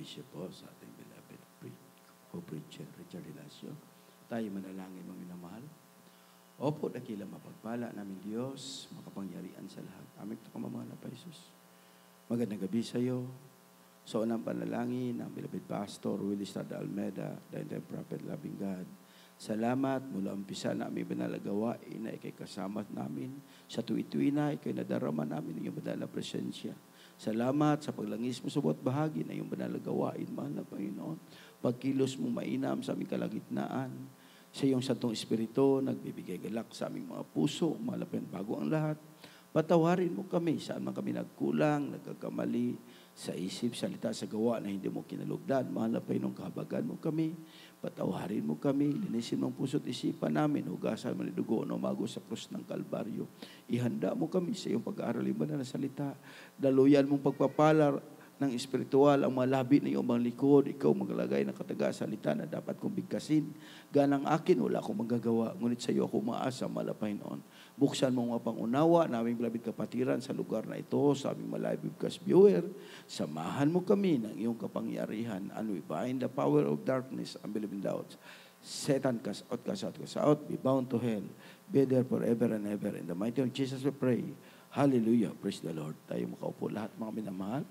servisyo po sa ating beloved co-preacher Richard Hilacio. Tayo manalangin, mga minamahal. Opo, dakila mapagpala namin Diyos, makapangyarihan sa lahat. Aming takamamahal na pa Jesus. Magandang gabi sa iyo. Sa unang panalangin ng beloved Pastor Willie Estrada Almeida, the Prophet Loving God. Salamat mula umpisa na aming banalagawain na ikay kasama namin. Sa tuwi-tuwi na ikay nadarama namin ng iyong banal na presensya. Salamat sa paglangis mo sa bawat bahagi na iyong banalagawain, mahal na Panginoon. Pagkilos mo mainam sa aming kalagitnaan. Sa iyong Santong Espiritu, nagbibigay galak sa aming mga puso, mahal na Panginoon, bago ang lahat. Patawarin mo kami saan man kami nagkulang, nagkakamali, sa isip, salita, sa gawa na hindi mo kinalugdan. Mahal na Panginoon, kahabagan mo kami. Patawarin mo kami. Linisin mo ang puso't isipan namin. Hugasan mo ni dugo na umago sa krus ng Kalbaryo. Ihanda mo kami sa iyong pag-aaralin mo na salita. Daluyan mong pagpapalar ng espiritual ang mga labi na iyong mga likod. Ikaw maglagay ng kataga-salita na dapat kong bigkasin. Ganang akin, wala akong magagawa. Ngunit sa iyo ako umaasa, mahal na Panginoon. Buksan mo mga pangunawa na aming beloved kapatiran sa lugar na ito, sa aming mga live webcast viewer. Samahan mo kami ng iyong kapangyarihan, and we bind the power of darkness and believe in doubts. Satan, cast out, be bound to hell, be there forever and ever. In the mighty name of Jesus we pray. Hallelujah, praise the Lord. Tayo makaupo lahat, mga minamahal.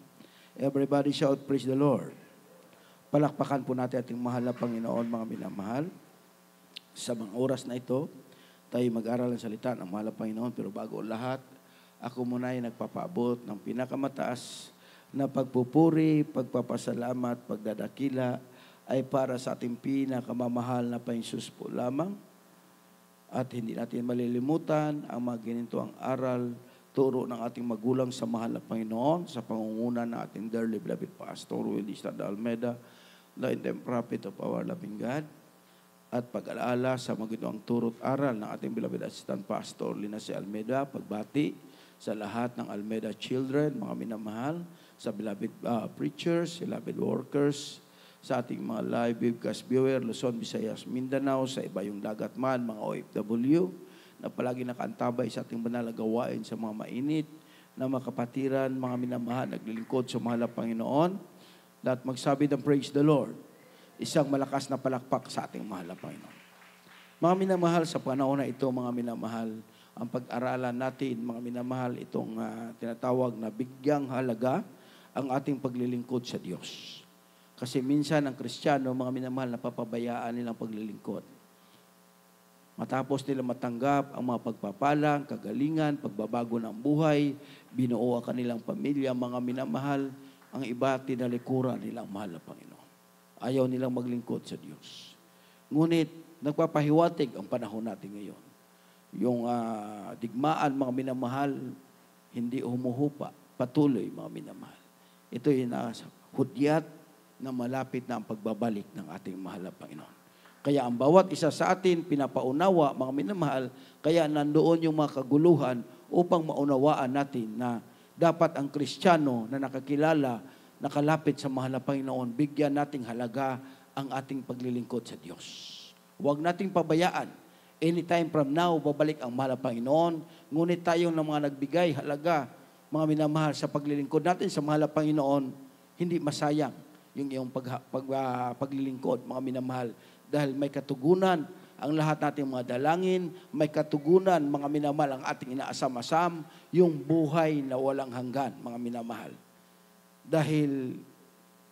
Everybody shout, praise the Lord. Palakpakan po natin ating mahal na Panginoon, mga minamahal. Sa mga oras na ito, tayo mag-aral ang salita ng mahal na Panginoon. Pero bago lahat, ako muna ay nagpapaabot ng pinakamataas na pagpupuri, pagpapasalamat, pagdadakila ay para sa ating pinakamamahal na Panginoon po lamang. At hindi natin malilimutan ang mga ginitoang aral, turo ng ating magulang sa mahal na Panginoon sa pangunguna ng ating dearly beloved Pastor Willie Estrada Almeida, the Prophet of our loving God. At pag-alaala sa maginoong turot aral ng ating beloved Assistant Pastor Lina C. Almeida, pagbati sa lahat ng Almeida children, mga minamahal, sa beloved preachers, beloved workers, sa ating mga live webcast viewer, Luzon, Visayas, Mindanao, sa iba yung dagat man, mga OFW, na palagi nakaantabay sa ating banal na gawain sa mga mainit, na mga kapatiran, mga minamahal, naglilingkod sa mahal na Panginoon, lahat magsabi ng praise the Lord. Isang malakas na palakpak sa ating mahal na Panginoon. Mga minamahal, sa panahon na ito, mga minamahal, ang pag-aralan natin, mga minamahal, itong tinatawag na bigyang halaga ang ating paglilingkod sa Diyos. Kasi minsan ang Kristiyano, mga minamahal, napapabayaan nilang paglilingkod. Matapos nila matanggap ang mga pagpapalang, kagalingan, pagbabago ng buhay, binuo ang kanilang pamilya, mga minamahal, ang iba tinalikuran nilang mahal na Panginoon. Ayaw nilang maglingkod sa Diyos. Ngunit, nagpapahiwatig ang panahon natin ngayon. Yung digmaan, mga minamahal, hindi humuhupa, patuloy, mga minamahal. Ito yung hudyat na malapit na ang pagbabalik ng ating mahal na Panginoon. Kaya ang bawat isa sa atin, pinapaunawa, mga minamahal, kaya nandoon yung mga kaguluhan upang maunawaan natin na dapat ang Kristiyano na nakakilala, nakalapit sa mahal na Panginoon, bigyan nating halaga ang ating paglilingkod sa Diyos. Huwag nating pabayaan. Anytime from now, babalik ang mahal na Panginoon. Ngunit tayong ng mga nagbigay halaga, mga minamahal, sa paglilingkod natin sa mahal na Panginoon, hindi masayang yung iyong paglilingkod, mga minamahal. Dahil may katugunan ang lahat nating mga dalangin, may katugunan, mga minamahal, ang ating inaasam-asam, yung buhay na walang hanggan, mga minamahal. Dahil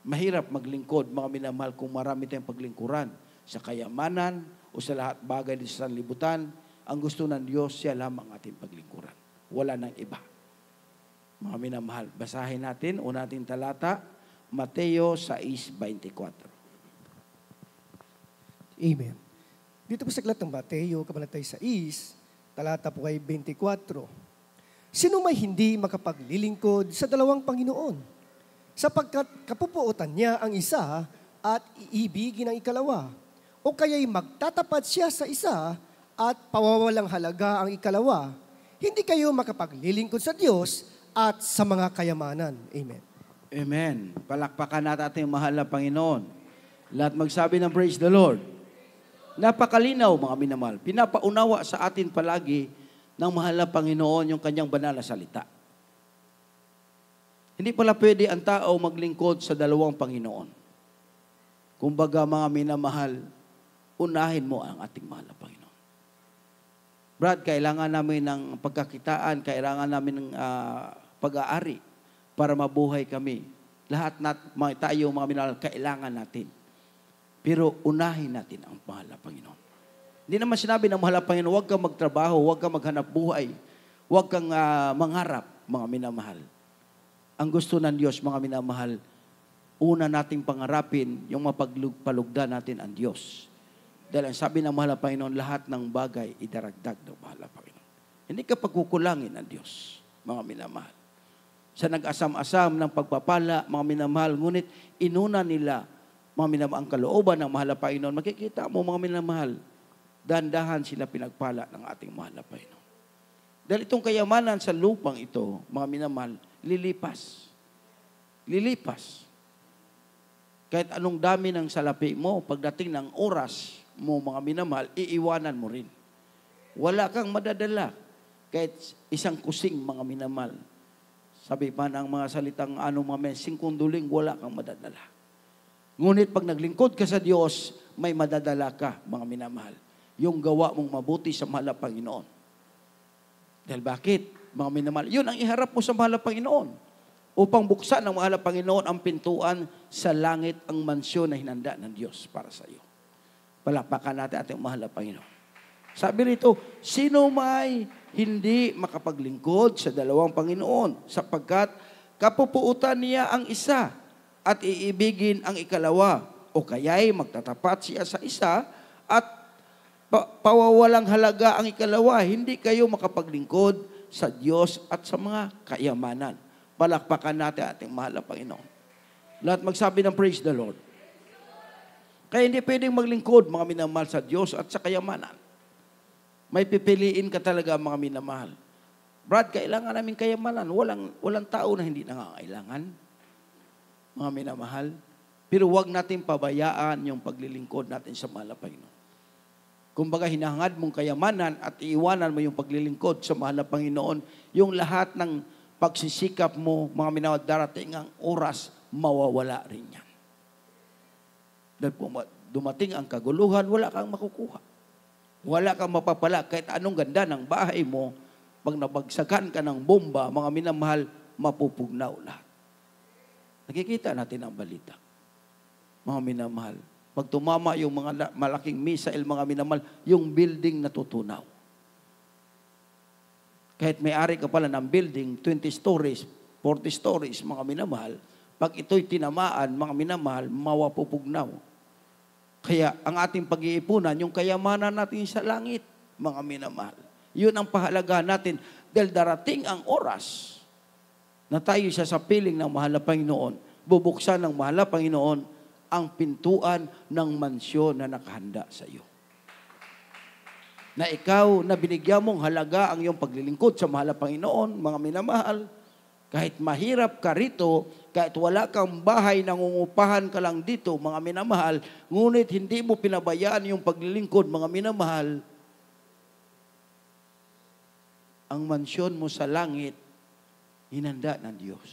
mahirap maglingkod, mga minamahal, kung marami tayong paglingkuran sa kayamanan o sa lahat bagay sa sanlibutan. Ang gusto ng Diyos, siya lamang ating paglingkuran. Wala nang iba. Mga minamahal, basahin natin, una nating talata, Mateo 6:24. Amen. Dito po sa aklat ng Mateo, kabanata 6, talata po ay 24. Sino may hindi makapaglilingkod sa dalawang Panginoon? Sapagkat kapupuotan niya ang isa at iibigin ang ikalawa. O kaya'y magtatapat siya sa isa at pawawalang halaga ang ikalawa. Hindi kayo makapaglilingkod sa Diyos at sa mga kayamanan. Amen. Amen. Palakpakan natin ating mahal na Panginoon. Lahat magsabi ng praise the Lord. Napakalinaw, mga minamahal. Pinapaunawa sa atin palagi ng mahal na Panginoon yung kanyang banal na salita. Hindi pala pwede ang tao maglingkod sa dalawang Panginoon. Kumbaga mga minamahal, unahin mo ang ating mahal na Panginoon. Brad, kailangan namin ng pagkakitaan, kailangan namin ng pag-aari para mabuhay kami. Lahat tayo mga minamahal, kailangan natin. Pero unahin natin ang mahal na Panginoon. Hindi naman sinabi ng mahal na Panginoon, huwag kang magtrabaho, huwag kang maghanap buhay, huwag kang mangarap, mga minamahal. Ang gusto ng Diyos, mga minamahal, una nating pangarapin yung mapagpalugda natin ang Diyos. Dahil ang sabi ng mahal na Panginoon, lahat ng bagay idaragdag ng mahal na Panginoon. Hindi ka pagkukulangin ng Diyos, mga minamahal. Sa nag-asam-asam ng pagpapala, mga minamahal, ngunit inuna nila, mga minamahal, ang kalooban ng mahal na Panginoon. Makikita mo, mga minamahal, dahan-dahan sila pinagpala ng ating mahal na Panginoon. Dahil itong kayamanan sa lupang ito, mga minamahal, lilipas. Lilipas. Kahit anong dami ng salapi mo, pagdating ng oras mo, mga minamahal, iiwanan mo rin. Wala kang madadala. Kahit isang kusing, mga minamahal. Sabi pa ng mga salitang mga singkunduling, wala kang madadala. Ngunit pag naglingkod ka sa Diyos, may madadala ka, mga minamahal. Yung gawa mong mabuti sa mahal na Panginoon. Dahil bakit? Mga minamahal, yun ang iharap mo sa mahal na Panginoon. Upang buksan ng mahal na Panginoon ang pintuan sa langit, ang mansyon na hinanda ng Diyos para sa iyo. Palakpakan natin ating mahal na Panginoon. Sabi rito, sino may hindi makapaglingkod sa dalawang Panginoon sapagkat kapupuutan niya ang isa at iibigin ang ikalawa o kaya'y magtatapat siya sa isa at pawawalang halaga ang ikalawa. Hindi kayo makapaglingkod sa Diyos at sa mga kayamanan. Palakpakan natin ating mahal na Panginoon. Lahat magsabi ng praise the Lord. Kaya hindi pwedeng maglingkod, mga minamahal, sa Diyos at sa kayamanan. May pipiliin ka talaga, mga minamahal. Brad, kailangan namin kayamanan. Walang tao na hindi nangangailangan, mga minamahal. Pero huwag natin pabayaan yung paglilingkod natin sa mahal na Panginoon. Kumbaga, hinahangad mong kayamanan at iiwanan mo yung paglilingkod sa mahal na Panginoon, yung lahat ng pagsisikap mo, mga minamahal, darating ang oras, mawawala rin yan. Dahil dumating ang kaguluhan, wala kang makukuha. Wala kang mapapala. Kahit anong ganda ng bahay mo, pag nabagsakan ka ng bomba, mga minamahal, mapupugnaw lahat. Nakikita natin ang balita. Mga minamahal, pag tumama yung mga malaking missile, mga minamahal, yung building natutunaw. Kahit may-ari ka pala ng building, 20 stories, 40 stories, mga minamahal, pag ito'y tinamaan, mga minamahal, mawapupugnaw. Kaya ang ating pag-iipunan, yung kayamanan natin sa langit, mga minamahal. Yun ang pahalaga natin dahil darating ang oras na tayo sa piling ng mahal na Panginoon, bubuksan ng mahal na Panginoon ang pintuan ng mansyon na nakahanda sa iyo. Na ikaw na binigyan mong halaga ang iyong paglilingkod sa mahal na Panginoon, mga minamahal, kahit mahirap ka rito, kahit wala kang bahay, nangungupahan ka lang dito, mga minamahal, ngunit hindi mo pinabayaan yung paglilingkod, mga minamahal, ang mansyon mo sa langit, hinanda ng Diyos.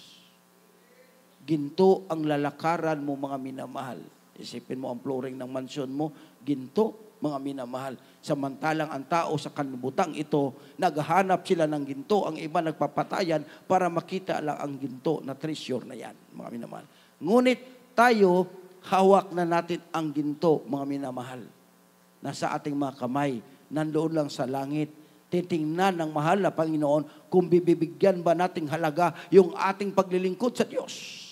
Ginto ang lalakaran mo, mga minamahal. Isipin mo ang flooring ng mansyon mo, ginto, mga minamahal. Samantalang ang tao sa kanlubutang ito, naghahanap sila ng ginto. Ang iba nagpapatayan para makita lang ang ginto na treasure na yan, mga minamahal. Ngunit tayo, hawak na natin ang ginto, mga minamahal. Nasa ating mga kamay, nandoon lang sa langit. Titingnan ng mahal na Panginoon kung bibigyan ba nating halaga yung ating paglilingkod sa Diyos.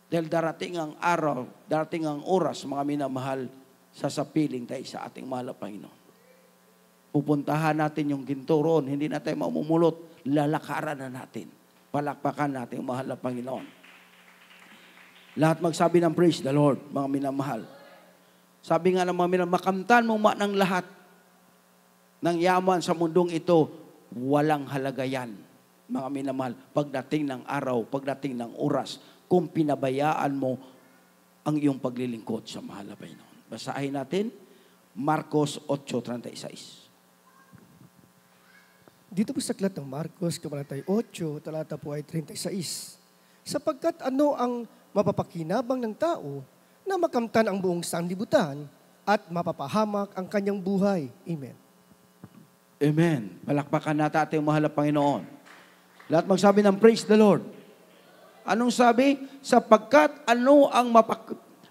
Dahil darating ang araw, darating ang oras, mga minamahal, sasapiling tayo sa ating mahal na Panginoon. Pupuntahan natin yung ginto roon, hindi na tayo mamumulot, lalakaran na natin. Palakpakan natin ang mahal na Panginoon. Lahat magsabi ng praise the Lord, mga minamahal. Sabi nga ng mga minamahal, makamtan mo ng lahat ng yaman sa mundong ito, walang halaga yan, mga minamahal. Pagdating ng araw, pagdating ng oras, kung pinabayaan mo ang iyong paglilingkod sa mahal na Panginoon. Basahin natin, Marcos 8:36. Dito po sa aklat ng Marcos, Kabanata 8, talata po ay 36. Sapagkat ano ang mapapakinabang ng tao na makamtan ang buong sanlibutan at mapapahamak ang kanyang buhay. Amen. Amen. Palakpakan natin ating mahal na Panginoon. Lahat magsabi ng praise the Lord. Anong sabi? Sapagkat ano ang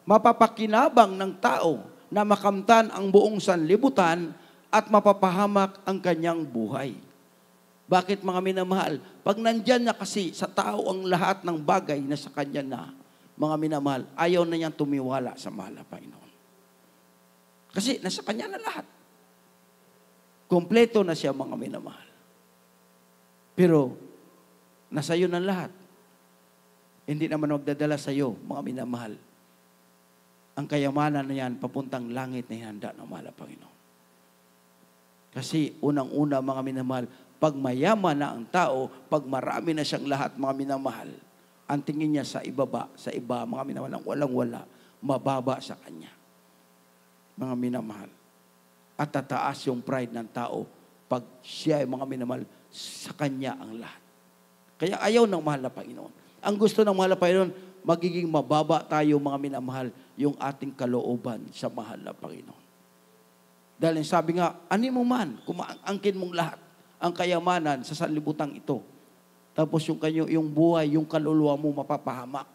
mapapakinabang ng tao na makamtan ang buong sanlibutan at mapapahamak ang kanyang buhay. Bakit mga minamahal? Pag nandyan na kasi sa tao ang lahat ng bagay na sa kanya na, mga minamahal, ayaw na niyang tumiwala sa mahal na Panginoon. Kasi nasa kanya na lahat. Kompleto na siya, mga minamahal. Pero, nasa iyo na lahat. Hindi naman magdadala sa iyo, mga minamahal. Ang kayamanan na yan, papuntang langit na hinanda ng mahal na Panginoon. Kasi unang-una, mga minamahal, pag mayaman na ang tao, pag marami na siyang lahat, mga minamahal, ang tingin niya sa ibaba, sa iba, mga minamahal, walang-wala, mababa sa kanya. Mga minamahal. At tataas yung pride ng tao pag siya ay mga minamahal, sa kanya ang lahat. Kaya ayaw ng mahal na Panginoon. Ang gusto ng mahal na Panginoon, magiging mababa tayo, mga minamahal, yung ating kalooban sa mahal na Panginoon. Dahil sabi nga, ani mo man, kumaangkin mong lahat, ang kayamanan sa sanlibutan ito. Tapos yung buhay, yung kaluluwa mo mapapahamak.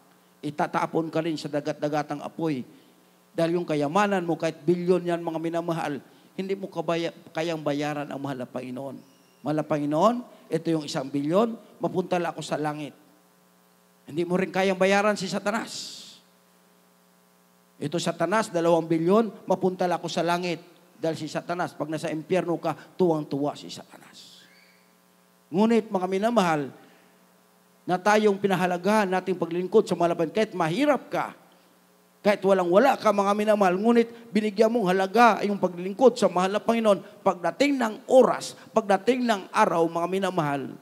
Itatapon ka rin sa dagat-dagatang apoy. Dahil yung kayamanan mo, kahit bilyon yan, mga minamahal, hindi mo kayang bayaran ang mahal na Panginoon. Mahal na Panginoon, ito yung 1 bilyon, mapunta lang ako sa langit. Hindi mo rin kayang bayaran si Satanas. Ito Satanas, 2 bilyon, mapunta lang ako sa langit. Dahil si Satanas, pag nasa impyerno ka, tuwang-tuwa si Satanas. Ngunit mga minamahal, na tayong pinahalagahan nating paglingkod sa malaban, kahit mahirap ka, kahit walang-wala ka, mga minamahal, ngunit binigyan mong halaga yung paglilingkod sa mahal na Panginoon, pagdating ng oras, pagdating ng araw, mga minamahal,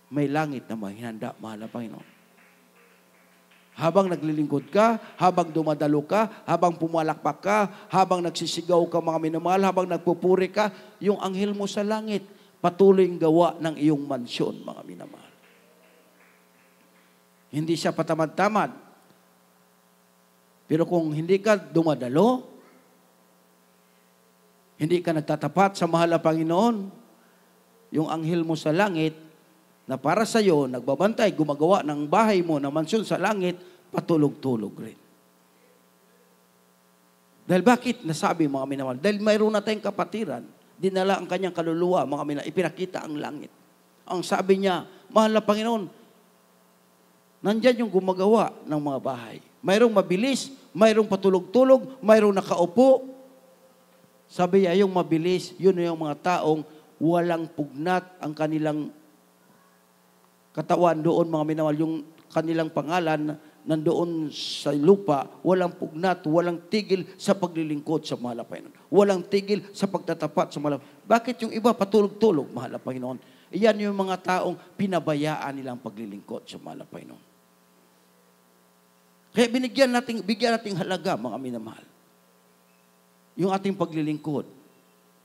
may langit na mahinanda, mahal na Panginoon. Habang naglilingkod ka, habang dumadalo ka, habang pumalakpak ka, habang nagsisigaw ka, mga minamahal, habang nagpupuri ka, yung anghel mo sa langit, patuloy gawa ng iyong mansyon, mga minamahal. Hindi siya patamad-tamad. Pero kung hindi ka dumadalo, hindi ka nagtatapat sa mahal na Panginoon, yung anghel mo sa langit, na para sa iyo, nagbabantay, gumagawa ng bahay mo, ng mansyon sa langit, patulog-tulog rin. Dahil bakit nasabi, mga minamahal? Dahil mayroon na tayong kapatiran, dinala ang kanyang kaluluwa, mga minamahal, ipinakita ang langit. Ang sabi niya, mahal na Panginoon, nandyan yung gumagawa ng mga bahay. Mayroong mabilis, mayroong patulog-tulog, mayroong nakaupo. Sabi niya, yung mabilis, yun yung mga taong walang pugnat ang kanilang katawan doon, mga minamahal, yung kanilang pangalan nandoon sa lupa, walang pugnat, walang tigil sa paglilingkod sa mahal na Panginoon. Walang tigil sa pagtatapat sa mahal na Panginoon. Bakit yung iba patulog-tulog, mahal na Panginoon? Iyan yung mga taong pinabayaan nilang paglilingkod sa mahal na Panginoon. Kaya bigyan nating halaga, mga minamahal, yung ating paglilingkod.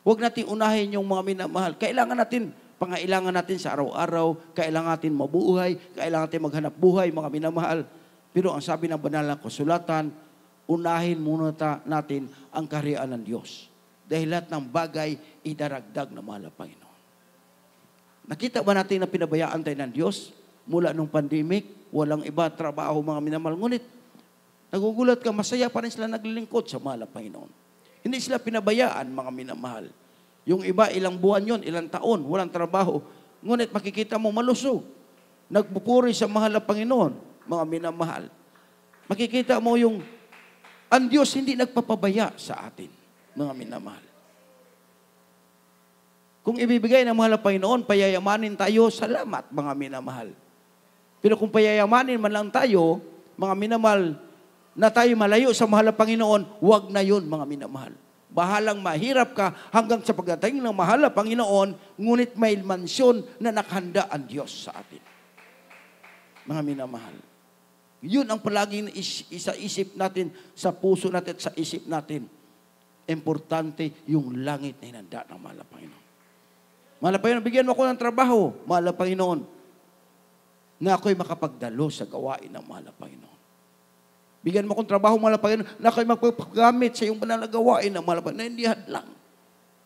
Huwag natin unahin yung mga minamahal. Pangailangan natin sa araw-araw, kailangan natin mabuhay, kailangan natin maghanap buhay, mga minamahal. Pero ang sabi ng banal na kasulatan, unahin muna natin ang kaharian ng Diyos. Dahil lahat ng bagay, idaragdag na mahal na Panginoon. Nakita ba natin na pinabayaan tayo ng Diyos mula nung pandemic? Walang iba trabaho, mga minamahal. Ngunit, nagugulat ka, masaya pa rin sila naglilingkod sa mahal na Panginoon. Hindi sila pinabayaan, mga minamahal. Yung iba, ilang buwan yon, ilang taon, walang trabaho. Ngunit makikita mo malusog. Nagpupuri sa mahal na Panginoon, mga minamahal. Makikita mo ang Diyos hindi nagpapabaya sa atin, mga minamahal. Kung ibibigay ng mahal na Panginoon, payayamanin tayo, salamat, mga minamahal. Pero kung payayamanin man lang tayo, mga minamahal, na tayo malayo sa mahal na Panginoon, huwag na yun, mga minamahal. Bahalang mahirap ka hanggang sa pagdating ng mahal na Panginoon, ngunit may mansyon na nakahanda ang Diyos sa atin. Mga minamahal. Yun ang palaging isa-isip natin, sa puso natin at sa isip natin. Importante yung langit na hinanda ng mahal na Panginoon. Mahal na Panginoon, bigyan mo ako ng trabaho, mahal na Panginoon, na ako'y makapagdalo sa gawain ng mahal na Panginoon. Bigyan mo akong trabaho, mahal na Panginoon, na kayo magpapagamit sa iyong banal na gawain ng mahal na Panginoon, na hindi hadlang.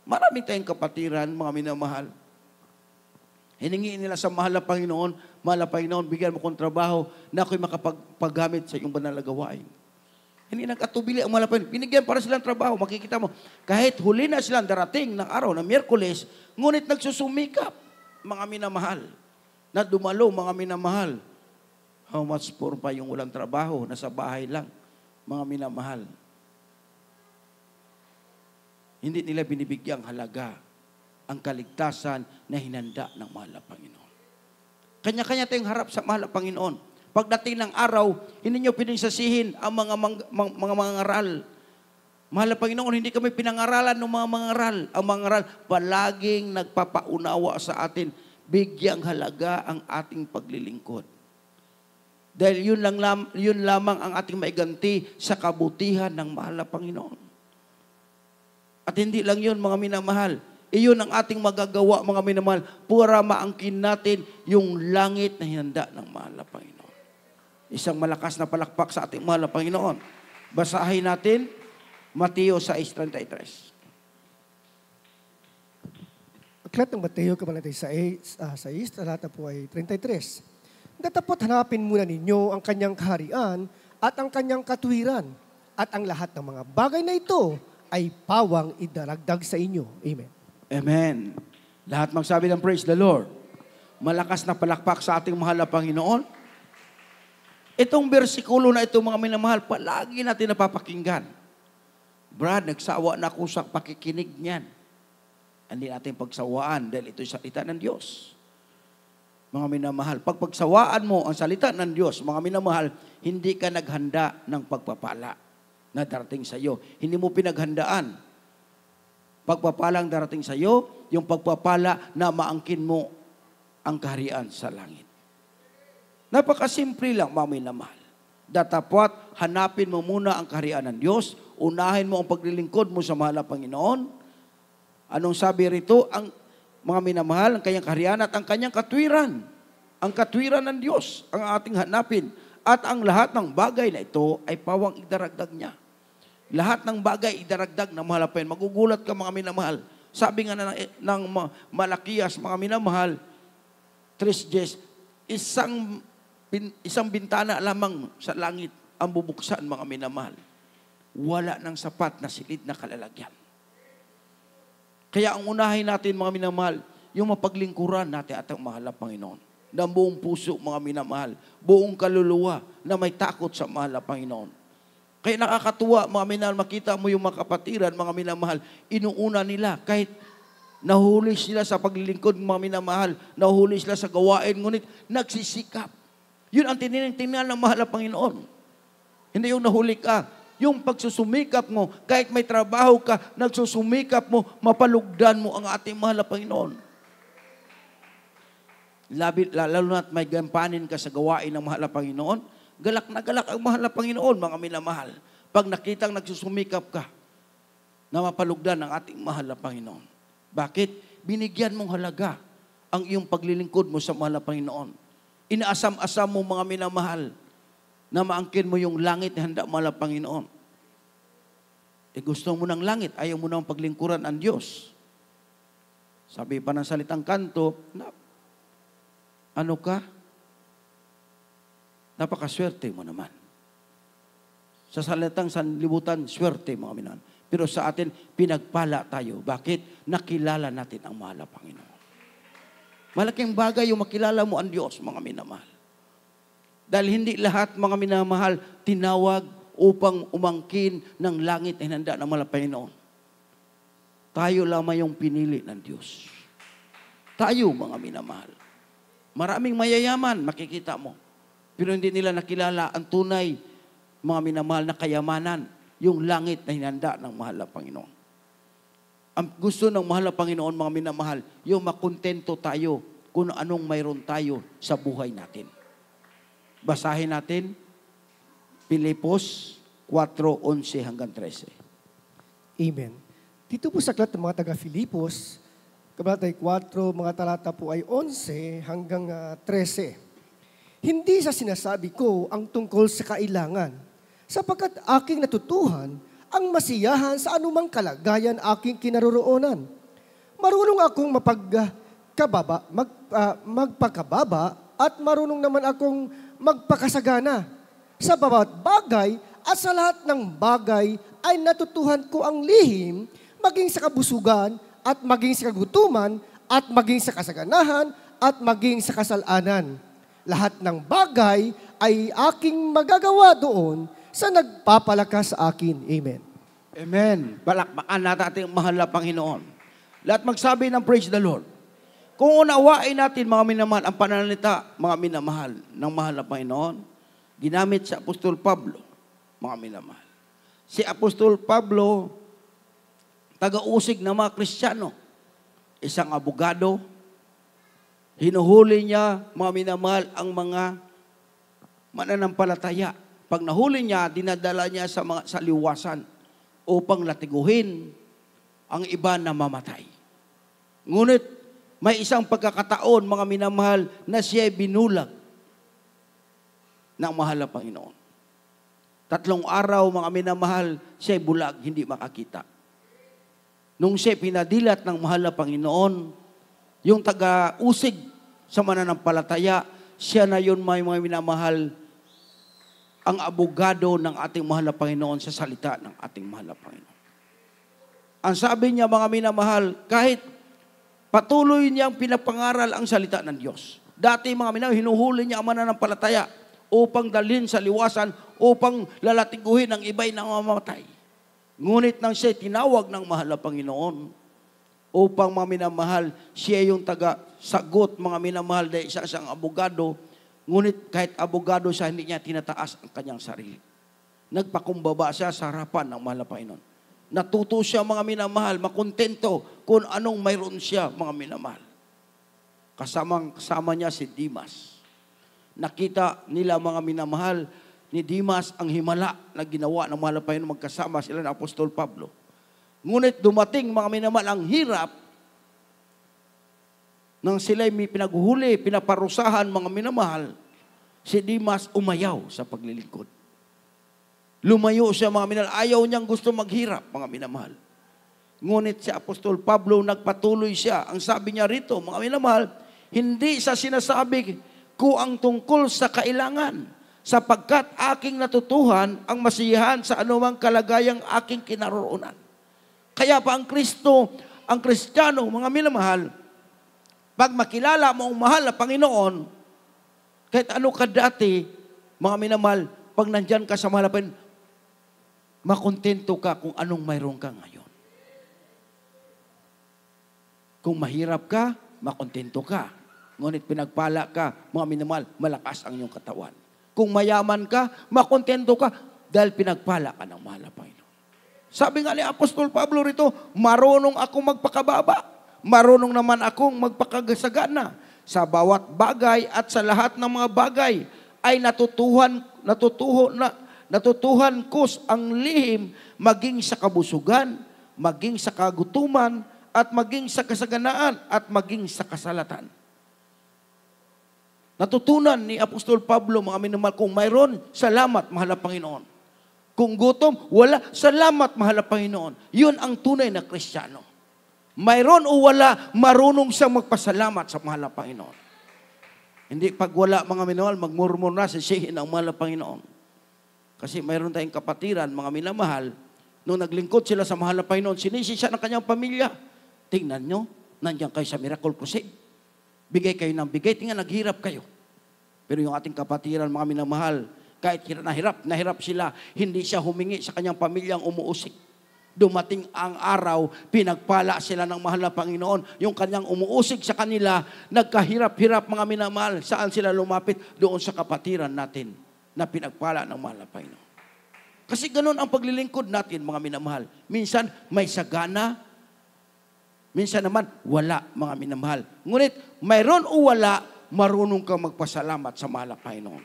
Marami tayong kapatiran, mga minamahal. Hiningi nila sa mahal na Panginoon, bigyan mo akong trabaho na ako'y makapagpagamit sa iyong banal na gawain. Hindi nagkatubili ang mahal na Panginoon. Binigyan para silang trabaho. Makikita mo, kahit huli na silang darating ng araw na Miyerkules, ngunit nagsusumikap, mga minamahal, na dumalo, mga minamahal. How much more pa yung walang trabaho, nasa bahay lang, mga minamahal. Hindi nila binibigyang halaga ang kaligtasan na hinanda ng mahal na Panginoon. Kanya-kanya tayong harap sa mahal na Panginoon. Pagdating ng araw, hindi nyo pinagsasihin ang mga mangaral. Mahal na Panginoon, hindi kami pinangaralan ng mga mangaral. Ang mangaral palaging nagpapaunawa sa atin, bigyang halaga ang ating paglilingkod. Dahil yun lamang ang ating maiganti sa kabutihan ng mahal na Panginoon. At hindi lang yun, mga minamahal. Iyon ang ating magagawa, mga minamahal, para maangkin natin yung langit na hinanda ng mahal na Panginoon. Isang malakas na palakpak sa ating mahal na Panginoon. Basahin natin, Mateo 6:33. Aklat ng Mateo, kabanata 6, talata po ay 33. Datapot hanapin muna ninyo ang kanyang kaharian at ang kanyang katwiran at ang lahat ng mga bagay na ito ay pawang idaragdag sa inyo. Amen. Amen. Lahat magsabi ng praise the Lord. Malakas na palakpak sa ating mahal na Panginoon. Itong bersikulo na ito, mga minamahal, palagi natin napapakinggan. Brad, nagsawa na ako sa pakikinig niyan. Hindi natin pagsawaan dahil ito'y salita ng Diyos. Mga minamahal, pag pagsawaan mo ang salita ng Diyos, mga minamahal, hindi ka naghanda ng pagpapala na darating sa iyo. Hindi mo pinaghandaan. Pagpapalang darating sa iyo, yung pagpapala na maangkin mo ang kaharian sa langit. Napakasimple lang, mga minamahal. Datapwat, hanapin mo muna ang kaharian ng Diyos, unahin mo ang paglilingkod mo sa mahal na Panginoon. Anong sabi rito? Ang mga minamahal, ang kanyang kaharian at ang kanyang katwiran. Ang katwiran ng Diyos ang ating hanapin. At ang lahat ng bagay na ito ay pawang idaragdag niya. Lahat ng bagay idaragdag na mahal na Panginoon. Magugulat ka, mga minamahal. Sabi nga ng Malakias, mga minamahal, 3:10, isang bintana lamang sa langit ang bubuksan, mga minamahal. Wala ng sapat na silid na kalalagyan. Kaya ang unahin natin, mga minamahal, yung mapaglingkuran natin at ang mahal na Panginoon. Na buong puso, mga minamahal, buong kaluluwa na may takot sa mahal na Panginoon. Kaya nakakatuwa, mga minamahal, makita mo yung mga kapatiran, mga minamahal, inuuna nila kahit nahuli sila sa paglilingkod, mga minamahal, nahuli sila sa gawain, ngunit nagsisikap. Yun ang tinitingnan ng mahal na Panginoon. Hindi yung nahuli ka. Yung pagsusumikap mo, kahit may trabaho ka, nagsusumikap mo, mapalugdan mo ang ating mahal na Panginoon. Lalo na't may gampanin ka sa gawain ng mahal na Panginoon, galak na galak ang mahal na Panginoon, mga minamahal. Pag nakitang nagsusumikap ka, na mapalugdan ang ating mahal na Panginoon. Bakit? Binigyan mong halaga ang iyong paglilingkod mo sa mahal na Panginoon. Inaasam-asam mo, mga minamahal, na maangkin mo yung langit na handa mahal na Panginoon. Gusto mo ng langit, ayaw mo ng paglingkuran ang Diyos. Sabi pa ng salitang kanto, ano ka? Napakaswerte mo naman. Sa salitang sanlibutan, swerte, mga minamahal. Pero sa atin, pinagpala tayo. Bakit? Nakilala natin ang mahal na Panginoon. Malaking bagay yung makilala mo ang Diyos, mga minamahal. Dahil hindi lahat, mga minamahal, tinawag upang umangkin ng langit na hinanda ng mahal na Panginoon. Tayo lamang yung pinili ng Diyos. Tayo, mga minamahal. Maraming mayayaman, makikita mo. Pero hindi nila nakilala ang tunay, mga minamahal, na kayamanan, yung langit na hinanda ng mahal na Panginoon. Ang gusto ng mahal na Panginoon, mga minamahal, yung makontento tayo kung anong mayroon tayo sa buhay natin. Basahin natin, Pilipos 4:11 hanggang 13. Amen. Dito po sa aklat ng mga taga-Filipos, kabanata 4, mga talata po ay 11 hanggang 13. Hindi sa sinasabi ko ang tungkol sa kailangan, sapagkat aking natutuhan ang masiyahan sa anumang kalagayan aking kinaroroonan. Marunong akong magpakababa at marunong naman akong magpakasagana. Sa bawat bagay at sa lahat ng bagay ay natutuhan ko ang lihim, maging sa kabusugan at maging sa kagutuman at maging sa kasaganahan at maging sa kasalanan. Lahat ng bagay ay aking magagawa doon sa nagpapalakas sa akin. Amen. Amen. Palakpakan natin ating mahal na Panginoon. Lahat magsabi ng praise the Lord. Kung unawain natin, mga minamahal, ang pananalita, mga minamahal, ng mahal na Panginoon, ginamit sa Apostol Pablo, mga minamahal. Si Apostol Pablo, taga-usig ng mga Kristiyano, isang abogado, hinuhuli niya, mga minamahal, ang mga mananampalataya. Pag nahuli niya, dinadala niya sa liwasan upang latiguhin ang iba na mamatay. Ngunit, may isang pagkakataon, mga minamahal, na siya binulag ng mahal na Panginoon. 3 araw, mga minamahal, siya bulag, hindi makakita. Nung siya pinadilat ng mahal na Panginoon, yung taga-usig sa mananampalataya, siya na yun, mga minamahal, ang abogado ng ating mahal na Panginoon sa salita ng ating mahal na Panginoon. Ang sabi niya, mga minamahal, kahit patuloy niyang pinapangaral ang salita ng Diyos. Dati, mga minamahal, hinuhuli niya ang mananampalataya upang dalhin sa liwasan, upang lalatiguhin ang iba'y namamatay. Ngunit nang siya tinawag ng mahal na Panginoon, upang, mga minamahal, siya yung taga-sagot, mga minamahal, dahil siya isang abogado. Ngunit kahit abogado siya, hindi niya tinataas ang kanyang sarili. Nagpakumbaba siya sa harapan ng mahal na Panginoon. Natuto siya, mga minamahal, makontento kung anong mayroon siya, mga minamahal. Kasama niya si Dimas. Nakita nila, mga minamahal, ni Dimas ang himala na ginawa ng mahal na Panginoon, magkasama sila ng Apostol Pablo. Ngunit dumating, mga minamahal, ang hirap nang sila'y may pinaghuli, pinaparusahan, mga minamahal, si Dimas umayaw sa paglilingkod. Lumayo siya, mga minamahal. Ayaw niyang gusto maghirap, mga minamahal. Ngunit si Apostol Pablo, nagpatuloy siya. Ang sabi niya rito, mga minamahal, hindi sa sinasabi ko ang tungkol sa kailangan, sapagkat aking natutuhan ang masiyahan sa anumang kalagayang aking kinaroroonan. Kaya pa ang Kristiyano, mga minamahal, pag makilala mo ang mahal na Panginoon, kahit ano ka dati, mga minamahal, pag nandyan ka sa mahal na Panginoon, makontento ka kung anong mayroon ka ngayon. Kung mahirap ka, makontento ka. Ngunit pinagpala ka, mga minamahal, malakas ang iyong katawan. Kung mayaman ka, makontento ka dahil pinagpala ka ng mahal na Panginoon. Sabi nga ni Apostol Pablo rito, marunong akong magpakababa. Marunong naman akong magpakagasagana. Sa bawat bagay at sa lahat ng mga bagay ay natutuhan ko ang lihim maging sa kabusugan, maging sa kagutuman, at maging sa kasaganaan, at maging sa kasalatan. Natutunan ni Apostol Pablo, mga minamahal, kung mayroon, salamat, mahal na Panginoon. Kung gutom, wala, salamat, mahal na Panginoon. Yun ang tunay na Kristiyano. Mayroon o wala, marunong siyang magpasalamat sa mahal na Panginoon. Hindi pag wala, mga minamahal, magmurmur na, sisihin ang mahal na Panginoon. Kasi mayroon tayong kapatiran, mga minamahal, nung naglingkod sila sa mahal na Panginoon, sinisi siya ng kanyang pamilya. Tingnan nyo, nandiyan kayo sa Miracle Crusade. Bigay kayo ng bigay, tingnan, naghirap kayo. Pero yung ating kapatiran, mga minamahal, kahit nahirap sila, hindi siya humingi sa kanyang pamilyang umuusik. Dumating ang araw, pinagpala sila ng mahal na Panginoon. Yung kanyang umuusig sa kanila, nagkahirap-hirap, mga minamahal. Saan sila lumapit? Doon sa kapatiran natin na pinagpala ng mahal na Panginoon. Kasi ganun ang paglilingkod natin, mga minamahal. Minsan may sagana, minsan naman wala, mga minamahal. Ngunit mayroon o wala, marunong kang magpasalamat sa mahal na Panginoon.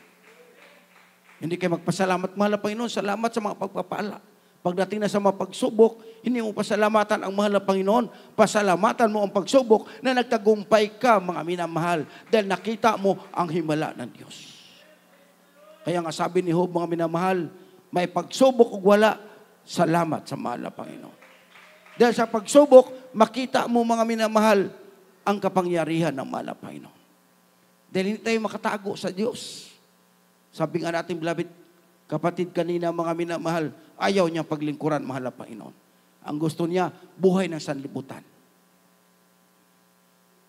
Hindi kayo magpasalamat, mahal na Panginoon, salamat sa mga pagpapala. Pagdating na sa mga pagsubok, hindi mo pasalamatan ang mahal na Panginoon. Pasalamatan mo ang pagsubok na nagtagumpay ka, mga minamahal, dahil nakita mo ang himala ng Diyos. Kaya nga sabi ni Job, mga minamahal, May pagsubok ug wala, salamat sa mahal na Panginoon. Dahil sa pagsubok, makita mo mga minamahal, ang kapangyarihan ng mahal na Panginoon. Dahil hindi tayo makatago sa Diyos. Sabi nga natin, beloved, kapatid kanina mga minamahal, ayaw niya paglingkuran, mahal na Panginoon. Ang gusto niya, buhay ng sanlibutan.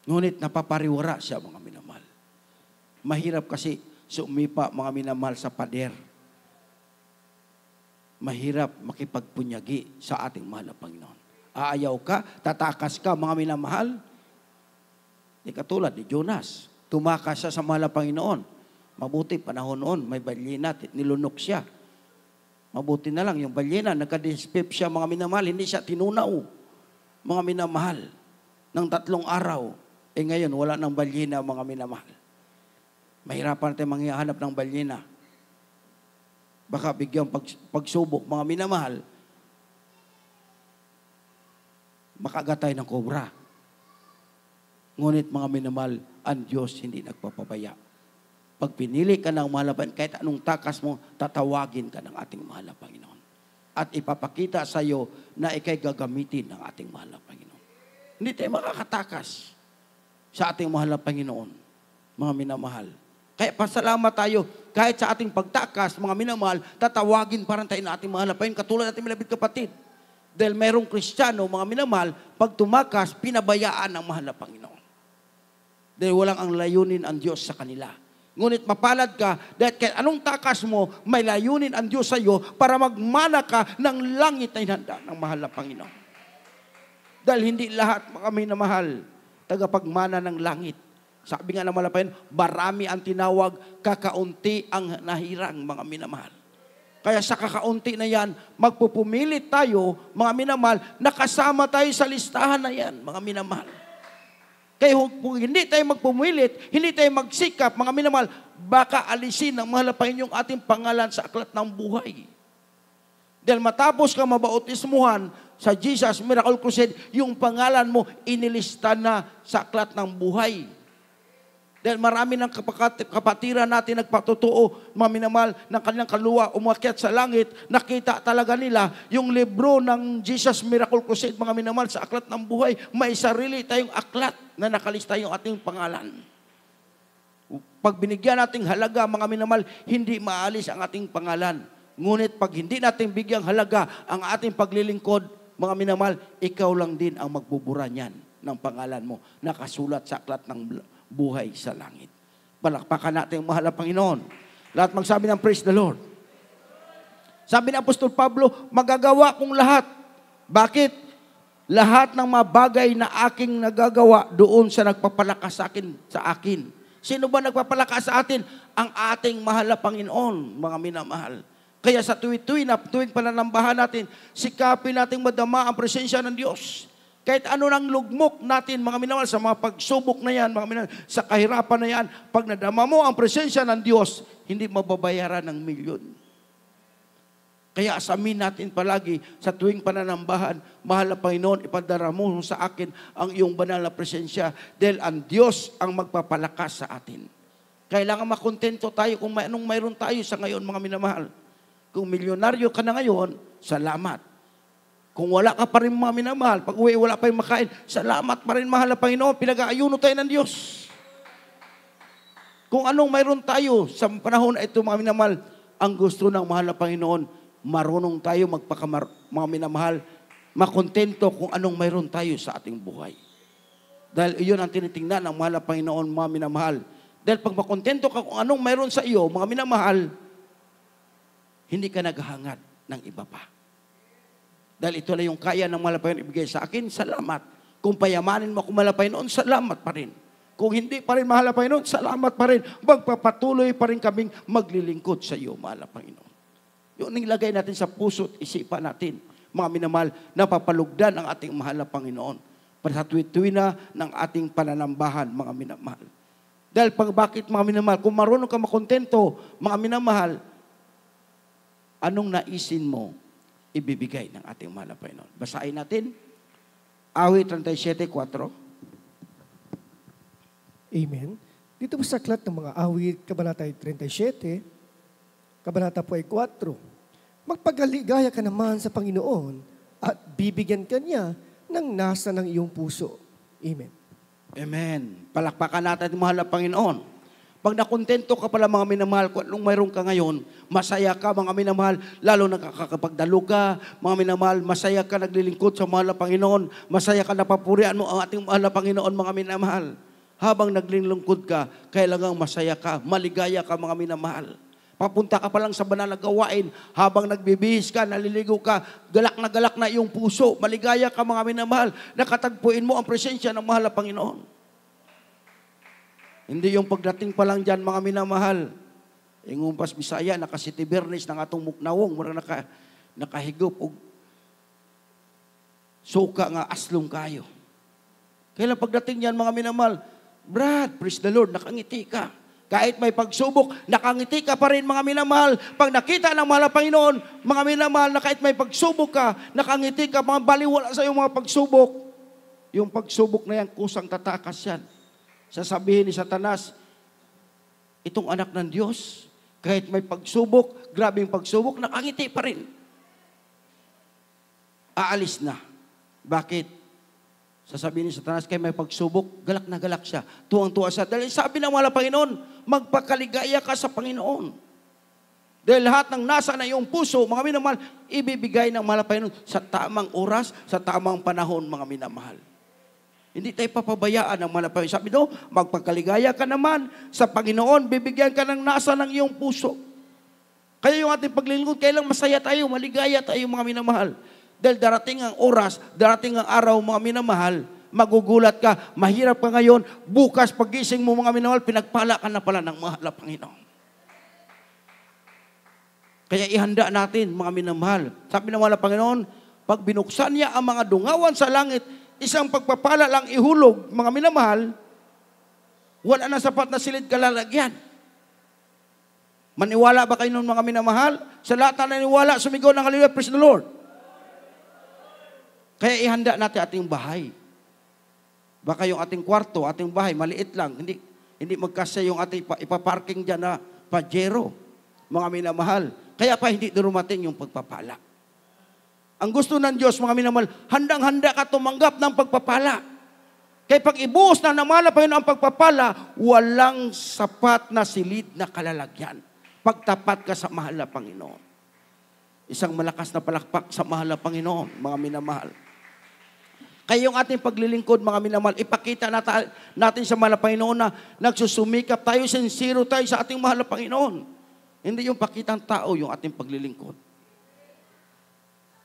Ngunit napapariwara siya, mga minamahal. Mahirap kasi sumipa, mga minamahal, sa pader. Mahirap makipagpunyagi sa ating mahal na Panginoon. Aayaw ka, tatakas ka, mga minamahal. Di katulad ni Jonas. Tumakas siya sa mahal na Panginoon. Mabuti, panahon noon, may balyena, nilunok siya. Mabuti na lang, yung balyena, nagka-dispep siya, mga minamahal, hindi siya tinunaw. Mga minamahal, ng 3 araw. Ngayon, wala ng balyena, mga minamahal. Mahirapan natin manghihanap ng balyena. Baka bigyan pagsubok, mga minamahal, makagatay ng kobra. Ngunit mga minamahal, ang Diyos hindi nagpapabaya. Pag pinili ka ng mahal na Panginoon, kahit anong takas mo, tatawagin ka ng ating mahal na Panginoon. At ipapakita sa iyo na ikay gagamitin ng ating mahal na Panginoon. Hindi tayo makakatakas sa ating mahal na Panginoon, mga minamahal. Kaya pasalamat tayo, kahit sa ating pagtakas, mga minamahal, tatawagin pa rin tayo ng ating mahal na Panginoon, katulad natin malapit kapatid. Dahil mayroong Kristiyano, mga minamahal, pag tumakas, pinabayaan ng mahal na Panginoon. Dahil walang ang layunin ang Diyos sa kanila. Ngunit mapalad ka, dahil kahit anong takas mo, may layunin ang Diyos sa iyo para magmana ka ng langit na inhanda ng mahal na Panginoon. Dahil hindi lahat, mga minamahal, tagapagmana ng langit. Sabi nga ng mahal na Panginoon, marami ang tinawag, kakaunti ang nahirang, mga minamahal. Kaya sa kakaunti na yan, magpupumilit tayo, mga minamahal, nakasama tayo sa listahan na yan, mga minamahal. Kaya kung hindi tayo magpumilit, hindi tayo magsikap, mga minamahal, baka alisin ng mahal na Panginoon yung ating pangalan sa aklat ng buhay. Dahil matapos ka mabautismuhan sa Jesus Miracle Crusade, yung pangalan mo inilista na sa aklat ng buhay. Dahil marami ng kapatiran natin nagpatotoo, mga minamahal, ng kanilang kaluwa, umakyat sa langit, nakita talaga nila yung libro ng Jesus Miracle Crusade, mga minamahal, sa aklat ng buhay. May sarili tayong aklat na nakalista yung ating pangalan. Pag binigyan nating halaga, mga minamahal, hindi maalis ang ating pangalan. Ngunit pag hindi natin bigyang halaga ang ating paglilingkod, mga minamahal, ikaw lang din ang magbubura niyan ng pangalan mo, nakasulat sa aklat ng buhay sa langit. Palakpakan natin ang mahal na Panginoon. Lahat magsabi ng praise the Lord. Sabi ni Apostol Pablo, magagawa kong lahat. Bakit? Lahat ng mga bagay na aking nagagawa doon sa nagpapalakas sa akin. Sino ba nagpapalakas sa atin? Ang ating mahal na Panginoon, mga minamahal. Kaya sa tuwing pananambahan natin, sikapin natin madama ang presensya ng Diyos. Kahit ano nang lugmok natin, mga minamahal, sa mga pagsubok na yan, mga minamahal, sa kahirapan na yan, pag nadama mo ang presensya ng Diyos, hindi mababayaran ng milyon. Kaya asamin natin palagi sa tuwing pananambahan, mahal na Panginoon, ipadara mo sa akin ang iyong banal na presensya dahil ang Diyos ang magpapalakas sa atin. Kailangan makontento tayo kung anong mayroon tayo sa ngayon, mga minamahal. Kung milyonaryo ka na ngayon, salamat. Kung wala ka pa rin, mga minamahal, pag uwi wala pa rin makain, salamat pa rin, mahal na Panginoon, pinag-aayuno tayo ng Diyos. Kung anong mayroon tayo sa panahon na ito, mga minamahal, ang gusto ng mahal na Panginoon, marunong tayo mga minamahal, makontento kung anong mayroon tayo sa ating buhay. Dahil iyon ang tinitingnan ng mahal na Panginoon, mga minamahal. Dahil pag makontento ka kung anong mayroon sa iyo, mga minamahal, hindi ka naghahangad ng iba pa. Dahil ito na yung kaya ng mahal na Panginoon ibigay sa akin, salamat. Kung payamanin mo ako, mahal na Panginoon, salamat pa rin. Kung hindi pa rin, mahal na Panginoon, salamat pa rin. Magpapatuloy pa rin kaming maglilingkod sa iyo, mahal na Panginoon. Yun ang ilagay natin sa puso at isipan natin, mga minamahal, na papalugdan ang ating mahal na Panginoon para sa tuwi-tuwi na ng ating pananambahan, mga minamahal. Dahil bakit, mga minamahal, kung marunong ka makontento, mga minamahal, anong naisin mo ibibigay ng ating mahal na Panginoon? Basahin natin. Awit 37:4. Amen. Dito po sa aklat ng mga awit, Kabanata 37, Kabanata po ay 4. magpagaligaya ka naman sa Panginoon at bibigyan ka niya ng nasa ng iyong puso. Amen. Amen. Palakpakan natin, mahal na Panginoon. Pag nakontento ka pala, mga minamahal, kung anong mayroon ka ngayon, masaya ka, mga minamahal, lalo nakakapagdalo ka, mga minamahal, masaya ka naglilingkod sa mahal na Panginoon, masaya ka napapurian mo ang ating mahal na Panginoon, mga minamahal. Habang naglilingkod ka, kailangang masaya ka, maligaya ka, mga minamahal. Papunta ka pa lang sa banal na gawain, habang nagbibihis ka, naliligo ka, galak na iyong puso, maligaya ka, mga minamahal, nakatagpuin mo ang presensya ng mahal na Panginoon. Hindi yung pagdating pa lang dyan, mga minamahal. Ingumpas Bisaya, nakasiti Bernes ng atong muknawong, mura nakahigop og suka nga aslong kayo. Kailan pagdating yan, mga minamahal, Brad, praise the Lord, nakangiti ka. Kahit may pagsubok, nakangiti ka pa rin, mga minamahal. Pag nakita ng mahal na Panginoon, mga minamahal, na kahit may pagsubok ka, nakangiti ka, mga baliwala sa iyong mga pagsubok. Yung pagsubok na yan, kusang tatakas yan. Sasabihin ni Satanas, itong anak ng Diyos, kahit may pagsubok, grabing pagsubok, nakangiti pa rin. Aalis na. Bakit? Sasabihin ni Satanas, kahit may pagsubok, galak na galak siya. Tuwang-tuwa siya. Dahil sabi ng mahal na Panginoon, magpakaligaya ka sa Panginoon. Dahil lahat ng nasa na iyong puso, mga minamahal, ibibigay ng mahal na Panginoon sa tamang oras, sa tamang panahon, mga minamahal. Hindi tayo papabayaan ng malapay. Sabi do, magpagkaligaya ka naman sa Panginoon, bibigyan ka ng nasa ng iyong puso. Kaya yung ating paglilingkod, kailang masaya tayo, maligaya tayo, mga minamahal. Dahil darating ang oras, darating ang araw, mga minamahal, magugulat ka, mahirap ka ngayon, bukas pagising mo, mga minamahal, pinagpala ka na pala ng mahal na Panginoon. Kaya ihanda natin, mga minamahal. Sabi ng mahal na Panginoon, pag binuksan niya ang mga dungawan sa langit, isang pagpapala lang ihulog, mga minamahal, wala na sapat na silid kalalagyan. Maniwala ba kayo ng mga minamahal? Sa lahat na naniwala, sumigaw ng hallelujah, praise the Lord. Kaya ihanda natin ating bahay. Baka yung ating kwarto, ating bahay, maliit lang. Hindi magkasya yung ating ipaparking dyan na pajero, mga minamahal. Kaya pa hindi dumating yung pagpapala. Ang gusto ng Diyos, mga minamahal, handang-handa ka tumanggap ng pagpapala. Kaya pag ibuhos na namala pa yun ang pagpapala, walang sapat na silid na kalalagyan. Pagtapat ka sa mahal na Panginoon. Isang malakas na palakpak sa mahal na Panginoon, mga minamahal. Kaya yung ating paglilingkod, mga minamahal, ipakita natin sa mahal na Panginoon na nagsusumikap tayo, sincero tayo sa ating mahal na Panginoon. Hindi yung pakitang tao yung ating paglilingkod.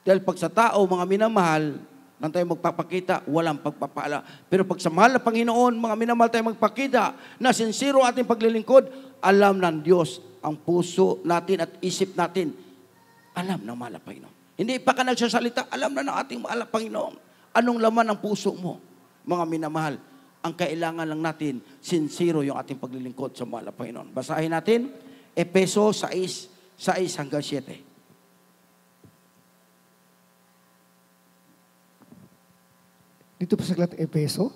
Dahil pag sa tao, mga minamahal, nang tayo magpapakita, walang pagpapala. Pero pag sa mahal na Panginoon, mga minamahal tayo magpakita na sincero ating paglilingkod, alam ng Diyos ang puso natin at isip natin. Alam ng mahal na Panginoon. Hindi pa ka nagsasalita, alam na ng ating mahal na Panginoon. Anong laman ng puso mo, mga minamahal? Ang kailangan lang natin, sincero yung ating paglilingkod sa mahal na Panginoon. Basahin natin, Efeso 6:6 hanggang 7. Dito po sa Aklat ng Efeso,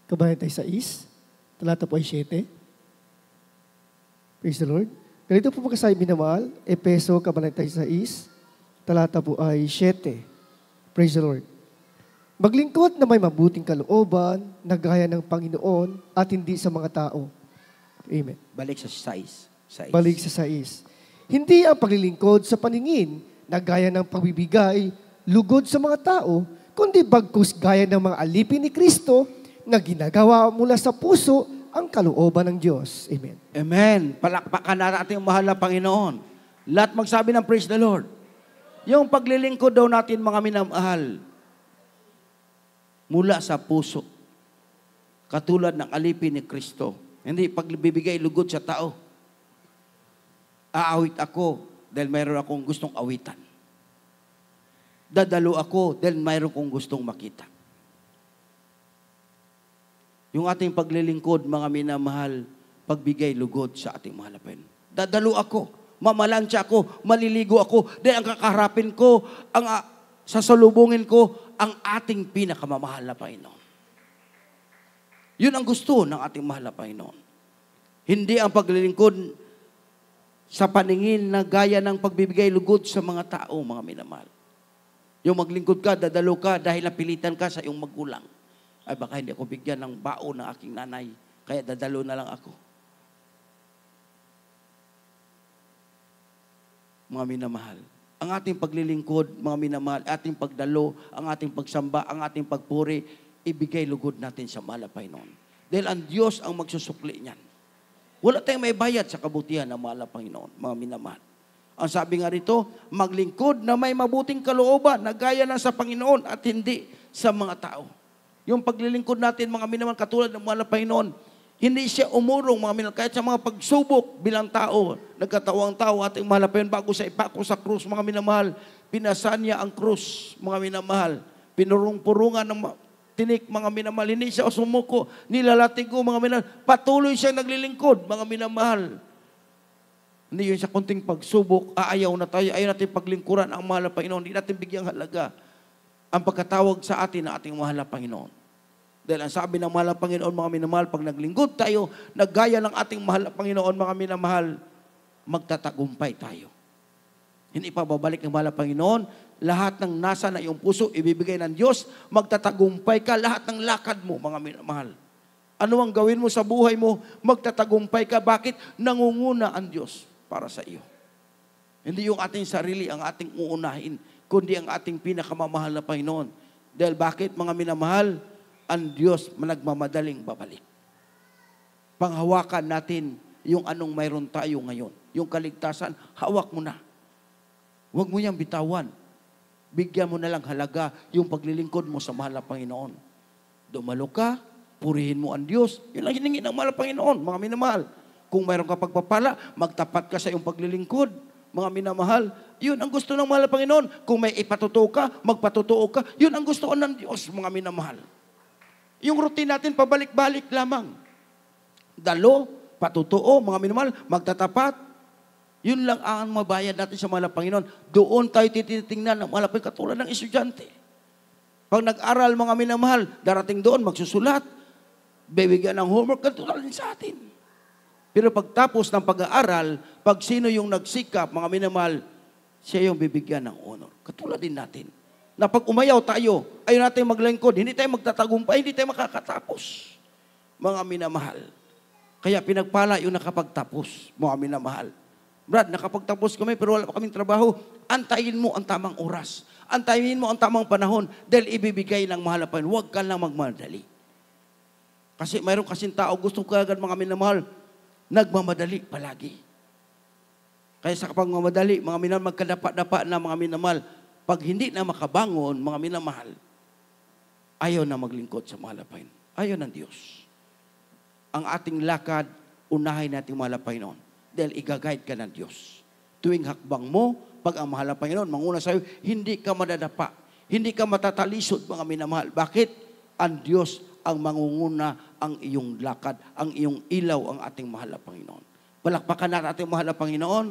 kabanata 6, talata po ay 7. Praise the Lord. Ganito po pagkasabi, minamahal, Efeso, kabanata 6, talata po ay 7. Praise the Lord. Maglingkod na may mabuting kalooban, na gaya ng Panginoon at hindi sa mga tao. Amen. Balik sa 6. Balik sa 6. Hindi ang paglilingkod sa paningin na gaya ng pagbibigay, lugod sa mga tao, kundi bagkus gaya ng mga alipin ni Kristo na ginagawa mula sa puso ang kalooban ng Diyos. Amen. Amen. Palakpakan natin ang mahal na Panginoon. Lahat magsabi ng praise the Lord. Yung paglilingkod daw natin, mga minamahal, mula sa puso. Katulad ng alipin ni Kristo. Hindi pagbibigay lugod sa tao. Aawit ako dahil mayroon akong gustong awitan. Dadalo ako dahil mayroon kong gustong makita. Yung ating paglilingkod, mga minamahal, pagbigay lugod sa ating mahal na Panginoon. Dadalo ako, mamalansya ako, maliligo ako, dahil ang kakaharapin ko, ang sasalubungin ko, ang ating pinakamamahal na Panginoon. Yun ang gusto ng ating mahal na Panginoon. Hindi ang paglilingkod sa paningin na gaya ng pagbibigay lugod sa mga tao, mga minamahal. Yung maglingkod ka, dadalo ka dahil napilitan ka sa iyong magulang. Ay baka hindi ako bigyan ng baon ng aking nanay, kaya dadalo na lang ako. Mga minamahal, ang ating paglilingkod, mga minamahal, ating pagdalo, ang ating pagsamba, ang ating pagpuri, ibigay lugod natin sa mahal na Panginoon. Dahil ang Diyos ang magsusukli niyan. Wala tayong may bayad sa kabutihan ng mahal na Panginoon, mga minamahal. Ang sabi nga rito, maglingkod na may mabuting kalooban na gaya na sa Panginoon at hindi sa mga tao. Yung paglilingkod natin, mga minamahal, katulad ng mahal na Panginoon, hindi siya umurong, mga minamahal, kahit sa mga pagsubok bilang tao, nagkatawang tao, ating mahal na Panginoon, bago sa ipako sa krus, mga minamahal, pinasan niya ang krus, mga minamahal, pinurung-purungan ng tinik, mga minamahal, hindi siya sumuko, nilalatigo, mga minamahal, patuloy siya naglilingkod, mga minamahal. Hindi yun sa kunting pagsubok, ayaw na tayo, ayaw natin paglingkuran ang mahal na Panginoon, hindi natin bigyang halaga ang pagkatawag sa atin ng ating mahal na Panginoon. Dahil ang sabi ng mahal na Panginoon, mga minamahal, pag naglingkod tayo, naggaya ng ating mahal na Panginoon, mga minamahal, magtatagumpay tayo. Hindi pa babalik ng mahal na Panginoon, lahat ng nasa na iyong puso, ibibigay ng Diyos, magtatagumpay ka, lahat ng lakad mo, mga minamahal. Ano ang gawin mo sa buhay mo, magtatagumpay ka. Bakit? Nangunguna ang Diyos para sa iyo. Hindi yung ating sarili ang ating uunahin, kundi ang ating pinakamamahal na Panginoon. Dahil bakit, mga minamahal, ang Diyos nagmamadaling babalik. Panghawakan natin yung anong mayroon tayo ngayon. Yung kaligtasan, hawak mo na. Huwag mo niyang bitawan. Bigyan mo na lang halaga yung paglilingkod mo sa mahal na Panginoon. Dumalo ka, purihin mo ang Diyos. Yun ang hiningi ng mahal na Panginoon, mga minamahal. Kung mayroon ka pagpapala, magtapat ka sa iyong paglilingkod. Mga minamahal, yun ang gusto ng mahal na Panginoon. Kung may ipatutuo ka, magpatutuo ka. Yun ang gusto ng Diyos, mga minamahal. Yung routine natin, pabalik-balik lamang. Dalo, patutuo, mga minamahal, magtatapat. Yun lang ang mabayad natin sa mahal na Panginoon. Doon tayo tititingnan ng mahal na Panginoon, katulad ng estudyante. Pag nag-aral, mga minamahal, darating doon, magsusulat, bibigyan ng homework, katulad din sa atin. Pero pagtapos ng pag-aaral, pag sino yung nagsikap, mga minamahal, siya yung bibigyan ng honor. Katulad din natin. Na pag umayaw tayo, ayaw natin maglingkod, hindi tayo magtatagumpay, hindi tayo makakatapos. Mga minamahal. Kaya pinagpala yung nakapagtapos, mga minamahal. Brad, nakapagtapos kami pero wala pa kaming trabaho. Antayin mo ang tamang oras. Antayin mo ang tamang panahon dahil ibibigay ng mahal na Panginoon. Huwag ka lang magmadali. Kasi mayroon kasing tao, gusto ko agad mga minamahal, nagmamadali palagi. Kaya sa kapag mamadali, mga minamahal, magkadapa-dapa na mga minamahal, pag hindi na makabangon, mga minamahal, ayaw na maglingkod sa mahal na Panginoon. Ayaw ng Diyos. Ang ating lakad, unahin natin mahal na Panginoon. Dahil i-guide ka ng Diyos. Tuwing hakbang mo, pag ang mahal na Panginoon, manguna sa iyo, hindi ka madadapa. Hindi ka matatalisod, mga minamahal. Bakit? Ang Diyos ang mangunguna ang iyong lakad, ang iyong ilaw, ang ating mahal na Panginoon. Palakpakan natin ating mahal na Panginoon,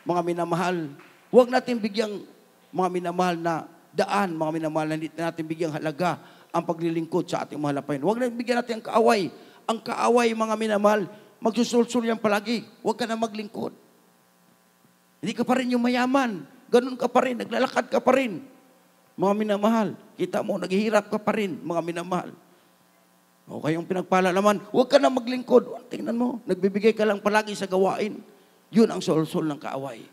mga minamahal. Huwag natin bigyang mga minamahal na daan, mga minamahal na hindi natin bigyang halaga ang paglilingkod sa ating mahal na Panginoon. Huwag natin bigyan natin ang kaaway. Ang kaaway, mga minamahal, magsusulsul yan palagi. Huwag ka na maglingkod. Hindi ka pa rin yung mayaman. Ganun ka pa rin. Naglalakad ka pa rin. Mga minamahal, kita mo, naghihirap ka pa rin, mga minamahal. O kayong pinagpala naman, huwag ka na maglingkod. Tingnan mo, nagbibigay ka lang palagi sa gawain. Yun ang sulsul ng kaaway.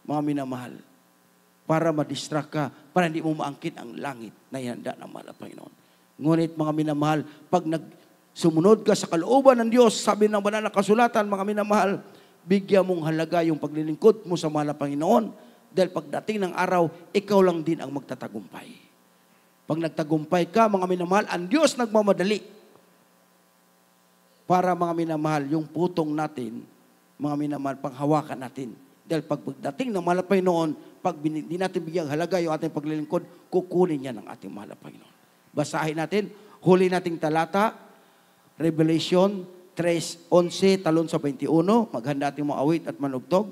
Mga minamahal. Para madistract ka, para hindi mo maangkit ang langit na ihanda ng mahal na Panginoon. Ngunit mga minamahal, pag sumunod ka sa kalooban ng Diyos, sabi ng banal na kasulatan, mga minamahal, bigyan mong halaga yung paglilingkod mo sa mahal na Panginoon dahil pagdating ng araw, ikaw lang din ang magtatagumpay. Pag nagtagumpay ka, mga minamahal, ang Diyos nagmamadali para mga minamahal, yung putong natin, mga minamahal, panghawakan natin. Dahil pagdating ng mahal na Panginoon, pag hindi natin bigyang halaga yung ating paglilingkod, kukunin niya ng ating mahal na Panginoon. Basahin natin, huli nating talata, Revelation 3:11, talon sa 21. Maghanda ating mga awit at manugtog.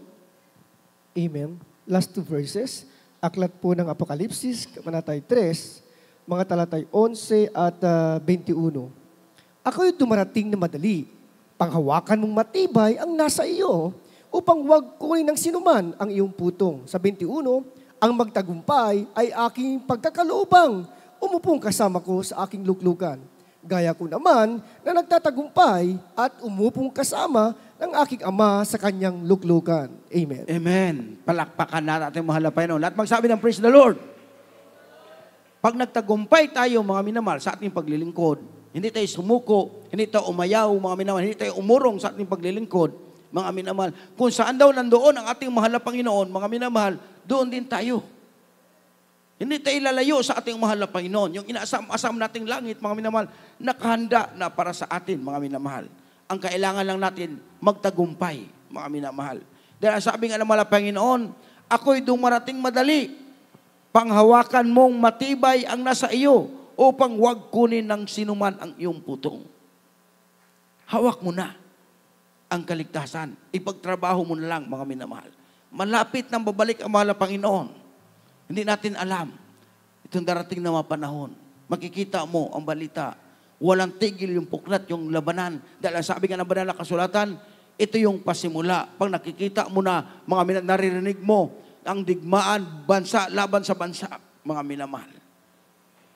Amen. Last two verses. Aklat po ng Apokalipsis, Kabanatay 3, mga talatay 11 at 21. Ako'y dumarating na madali. Panghawakan mong matibay ang nasa iyo. upang huwag kunin ng sinuman ang iyong putong. Sa 21, ang magtagumpay ay aking pagkakaloobang umupong kasama ko sa aking luklukan. Gaya ko naman na nagtatagumpay at umupong kasama ng aking ama sa kanyang luklukan. Amen. Amen. Palakpakan natin mahal na Panginoon. Lahat magsabi ng praise the Lord. Pag nagtagumpay tayo, mga minamahal, sa ating paglilingkod, hindi tayo sumuko, hindi tayo umayaw, mga minamahal, hindi tayo umurong sa ating paglilingkod, mga minamahal. Kung saan daw nandoon ang ating mahal na Panginoon, mga minamahal, doon din tayo. Hindi tayo lalayo sa ating mahal na Panginoon. Yung inaasam-asam nating langit, mga minamahal, nakahanda na para sa atin, mga minamahal. Ang kailangan lang natin, magtagumpay, mga minamahal. Dahil sabi nga ng mahal na Panginoon, ako'y dumarating madali. Panghawakan mong matibay ang nasa iyo upang huwag kunin ng sinuman ang iyong putong. Hawak mo na ang kaligtasan. Ipagtrabaho mo na lang, mga minamahal. Malapit nang babalik ang mahal na Panginoon. Hindi natin alam. Itong darating na mga panahon. Makikita mo ang balita. Walang tigil yung puklat, yung labanan. Dahil ang sabi nga ng banal na kasulatan, ito yung pasimula. Pag nakikita mo na, mga naririnig mo, ang digmaan, bansa, laban sa bansa, mga minamahal.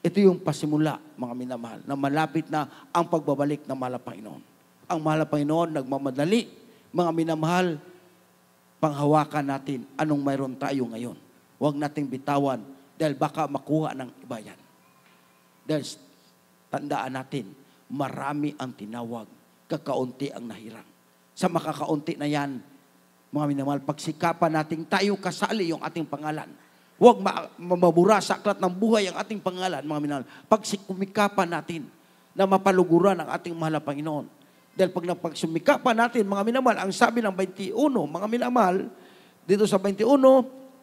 Ito yung pasimula, mga minamahal, na malapit na ang pagbabalik ng mahal na Panginoon. Ang mahal na Panginoon, nagmamadali, mga minamahal, panghawakan natin anong mayroon tayo ngayon. Huwag nating bitawan dahil baka makuha ng iba yan. Dahil tandaan natin, marami ang tinawag, kakaunti ang nahirang. Sa makakaunti na yan, mga minamahal, pagsikapan natin tayo kasali yung ating pangalan. Huwag mabura sa aklat ng buhay ang ating pangalan, mga minamahal. Pagsikumikapan natin na mapaluguran ang ating mahal na Panginoon. Dahil pag napagsumikapan natin, mga minamahal, ang sabi ng 21, mga minamahal, dito sa 21,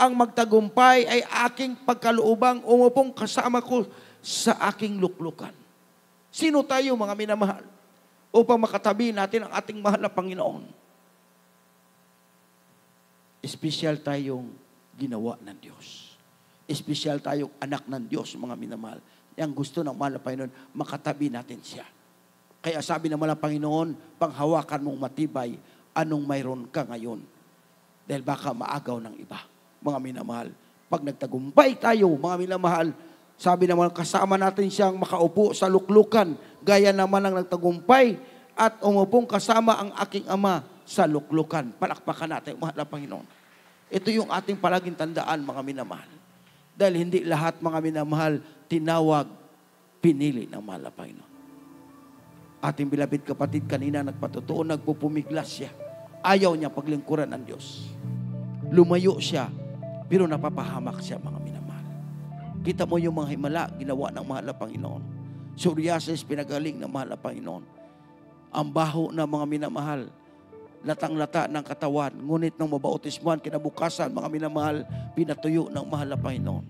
ang magtagumpay ay aking pagkaloobang umupong kasama ko sa aking luklukan. Sino tayo, mga minamahal, upang makatabi natin ang ating mahal na Panginoon? Espesyal tayong ginawa ng Diyos. Espesyal tayong anak ng Diyos, mga minamahal. Yang gusto ng mahal na Panginoon, makatabi natin siya. Kaya sabi ng mahal na Panginoon, panghawakan mong matibay, anong mayroon ka ngayon? Dahil baka maagaw ng iba, mga minamahal. Pag nagtagumpay tayo, mga minamahal, sabi naman, kasama natin siyang makaupo sa luklukan, gaya naman ang nagtagumpay, at umupong kasama ang aking ama sa luklukan. Palakpakan natin, mahal na Panginoon. Ito yung ating palaging tandaan, mga minamahal. Dahil hindi lahat, mga minamahal, tinawag, pinili ng mahal na Panginoon. Ating bilabid kapatid, kanina nagpatotoo, nagpupumiglas siya. Ayaw niya paglingkuran ng Diyos. Lumayo siya, pero napapahamak siya, mga minamahal. Kita mo yung mga himala, ginawa ng mahal na Panginoon. Psoriasis, pinagaling ng mahal na Panginoon. Ang baho na mga minamahal, latang-lata ng katawan, ngunit nang mabautismuhan, kinabukasan, mga minamahal, pinatuyo ng mahal na Panginoon.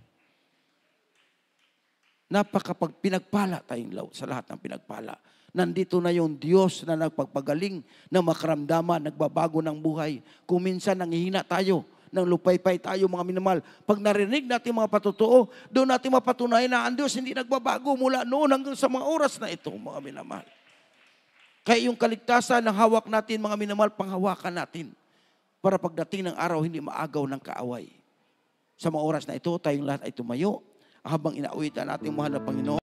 Napakapag pinagpala tayong sa lahat ng pinagpala. Nandito na yung Diyos na nagpagpagaling, na makaramdaman, nagbabago ng buhay. Kung minsan nanghihina tayo, nang lupaypay tayo, mga minamahal, pag narinig natin mga patotoo, doon natin mapatunayan na ang Diyos hindi nagbabago mula noon hanggang sa mga oras na ito, mga minamahal. Kaya yung kaligtasan ng hawak natin, mga minamahal, panghawakan natin para pagdating ng araw, hindi maagaw ng kaaway. Sa mga oras na ito, tayong lahat ay tumayo habang inauwitan natin mahal na Panginoon.